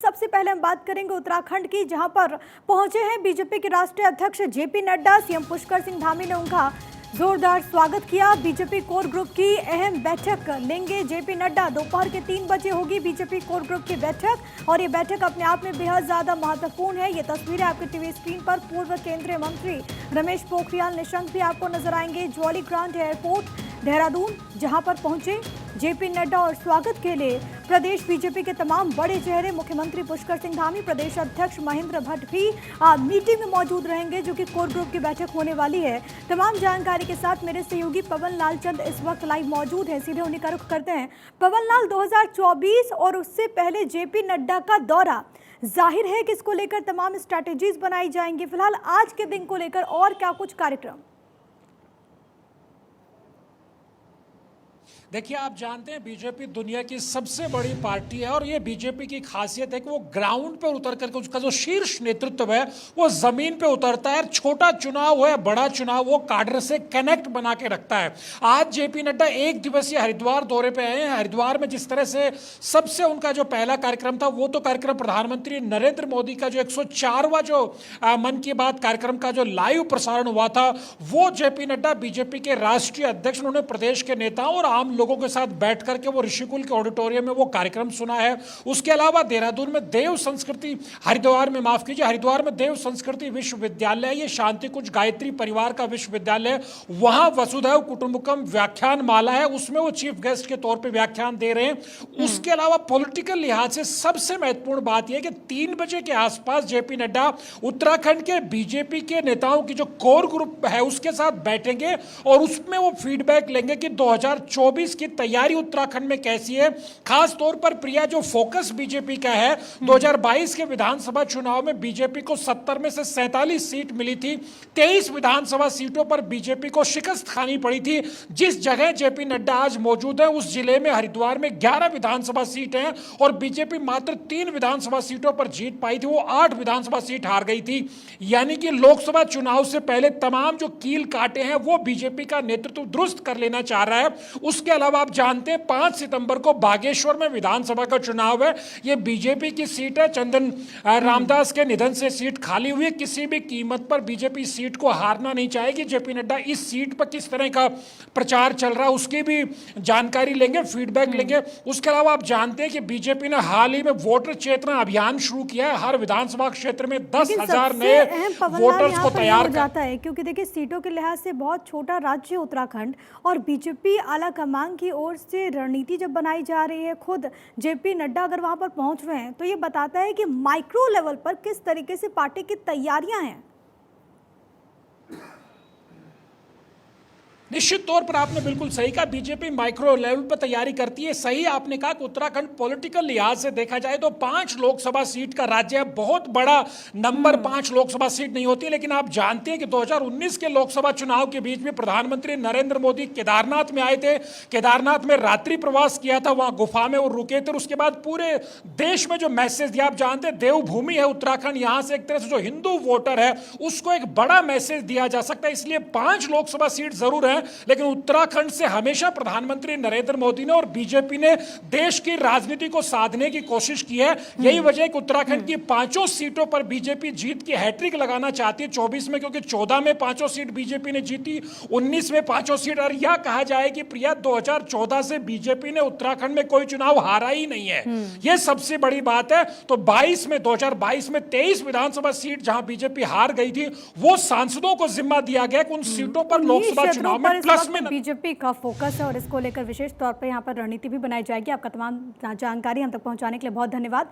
सबसे पहले हम बात करेंगे उत्तराखंड की, जहां पर पहुंचे हैं बीजेपी के राष्ट्रीय अध्यक्ष जेपी नड्डा। सीएम पुष्कर सिंह धामी ने उनका जोरदार स्वागत किया। बीजेपी कोर ग्रुप की अहम बैठक लेंगे जेपी नड्डा। दोपहर के 3 बजे होगी बीजेपी कोर ग्रुप की बैठक और ये बैठक अपने आप में बेहद ज्यादा महत्वपूर्ण है। ये तस्वीरें आपके टीवी स्क्रीन पर पूर्व केंद्रीय मंत्री रमेश पोखरियाल निशंक भी आपको नजर आएंगे। जॉली ग्रांट एयरपोर्ट देहरादून जहां पर पहुंचे जेपी नड्डा और स्वागत के लिए प्रदेश बीजेपी के तमाम बड़े चेहरे, मुख्यमंत्री पुष्कर सिंह धामी, प्रदेश अध्यक्ष महेंद्र भट्ट भी मीटिंग में मौजूद रहेंगे, जो कि कोर ग्रुप की बैठक होने वाली है। तमाम जानकारी के साथ मेरे सहयोगी पवन लाल चंद इस वक्त लाइव मौजूद है। सीधे उन्हीं का रुख करते हैं। पवन लाल, 2024 और उससे पहले जेपी नड्डा का दौरा, जाहिर है कि इसको लेकर तमाम स्ट्रैटेजीज बनाई जाएंगी। फिलहाल आज के दिन को लेकर और क्या कुछ कार्यक्रम? देखिए, आप जानते हैं बीजेपी दुनिया की सबसे बड़ी पार्टी है और ये बीजेपी की खासियत है कि वो ग्राउंड पे उतर करके उसका जो शीर्ष नेतृत्व है वो जमीन पे उतरता है। छोटा चुनाव हो या बड़ा चुनाव, वो काडर से कनेक्ट बना के रखता है। आज जेपी नड्डा एक दिवसीय हरिद्वार दौरे पे आए हैं। हरिद्वार में जिस तरह से सबसे उनका जो पहला कार्यक्रम था, वो तो कार्यक्रम प्रधानमंत्री नरेंद्र मोदी का जो 104वां जो मन की बात कार्यक्रम का जो लाइव प्रसारण हुआ था, वो जेपी नड्डा बीजेपी के राष्ट्रीय अध्यक्ष, उन्होंने प्रदेश के नेताओं और आम लोगों के साथ बैठ करके वो ऋषिकुल के ऑडिटोरियम में वो कार्यक्रम सुना है। उसके अलावा देहरादून में देव संस्कृति, हरिद्वार में देव संस्कृति विश्वविद्यालय, ये शांति कुंज गायत्री परिवार का विश्वविद्यालय, वहां वसुधैव कुटुंबकम व्याख्यान माला है, उसमें वो चीफ गेस्ट के तौर पे व्याख्यान दे रहे हैं। उसके अलावा पॉलिटिकल लिहाज से सबसे महत्वपूर्ण बात यह कि 3 बजे के आसपास जेपी नड्डा उत्तराखंड के बीजेपी के नेताओं की जो कोर ग्रुप है उसके साथ बैठेंगे और उसमें वो फीडबैक लेंगे कि 2024 की तैयारी उत्तराखंड में कैसी है। खास तौर पर प्रिया, जो फोकस बीजेपी का है, 2022 के विधानसभा चुनाव में बीजेपी को 70 में से 47 सीट मिली थी। 23 विधानसभा सीटों पर बीजेपी को शिकस्त खानी पड़ी थी। जिस जगह जेपी नड्डा आज मौजूद है उस जिले में, हरिद्वार में 11 विधानसभा सीट हैं और बीजेपी मात्र 3 विधानसभा सीटों पर जीत पाई थी। वो 8 विधानसभा सीट हार गई थी। यानी कि लोकसभा चुनाव से पहले तमाम जो कील काटे हैं वो बीजेपी का नेतृत्व दुरुस्त कर लेना चाह रहा है। उसके अलावा आप जानते हैं 5 सितंबर को बागेश्वर में विधानसभा का चुनाव है। ये बीजेपी की सीट है। चंदन रामदास के निधन से सीट खाली हुई है। किसी भी कीमत पर बीजेपी सीट को हारना नहीं चाहेगी। जेपी नड्डा इस सीट पर किस तरह का प्रचार चल रहा है उसकी भी जानकारी लेंगे, फीडबैक लेंगे। उसके अलावा आप जानते हैं कि बीजेपी ने हाल ही में वोटर चेतना अभियान शुरू किया है। हर विधानसभा क्षेत्र में 10,000 नए वोटर्स को तैयार जाता है, क्योंकि देखिए सीटों के लिहाज से बहुत छोटा राज्य उत्तराखंड और बीजेपी आला कमान की ओर से रणनीति जब बनाई जा रही है, खुद जेपी नड्डा अगर वहां पर पहुंच रहे हैं तो ये बताता है कि माइक्रो लेवल पर किस तरीके से पार्टी की तैयारियां हैं। निश्चित तौर पर आपने बिल्कुल सही कहा, बीजेपी माइक्रो लेवल पर तैयारी करती है। सही आपने कहा कि उत्तराखंड पॉलिटिकल लिहाज से देखा जाए तो 5 लोकसभा सीट का राज्य है। बहुत बड़ा नंबर 5 लोकसभा सीट नहीं होती, लेकिन आप जानते हैं कि 2019 के लोकसभा चुनाव के बीच में प्रधानमंत्री नरेंद्र मोदी केदारनाथ में आए थे। केदारनाथ में रात्रि प्रवास किया था, वहां गुफा में वो रुके थे। उसके बाद पूरे देश में जो मैसेज दिया, आप जानते हैं देवभूमि है उत्तराखंड, यहां से एक तरह से जो हिंदू वोटर है उसको एक बड़ा मैसेज दिया जा सकता है। इसलिए 5 लोकसभा सीट जरूर है, लेकिन उत्तराखंड से हमेशा प्रधानमंत्री नरेंद्र मोदी ने और बीजेपी ने देश की राजनीति को साधने की कोशिश की है। यही वजह है कि उत्तराखंड की 5 सीटों पर बीजेपी जीत की हैट्रिक लगाना चाहती है। 24 में, क्योंकि 14 में 5 सीट बीजेपी ने जीती, 19 में 5 सीट। और यह कहा जाए कि प्रिया 2014 से बीजेपी ने उत्तराखंड में कोई चुनाव हारा ही नहीं है। यह सबसे बड़ी बात है। तो 2022 में 23 विधानसभा सीट जहां बीजेपी हार गई थी, वो सांसदों को जिम्मा दिया गया कि उन सीटों पर लोकसभा चुनाव में प्लस में बीजेपी का फोकस है और इसको लेकर विशेष तौर पर यहाँ पर रणनीति भी बनाई जाएगी। आपका तमाम जानकारी हम तक पहुंचाने के लिए बहुत धन्यवाद।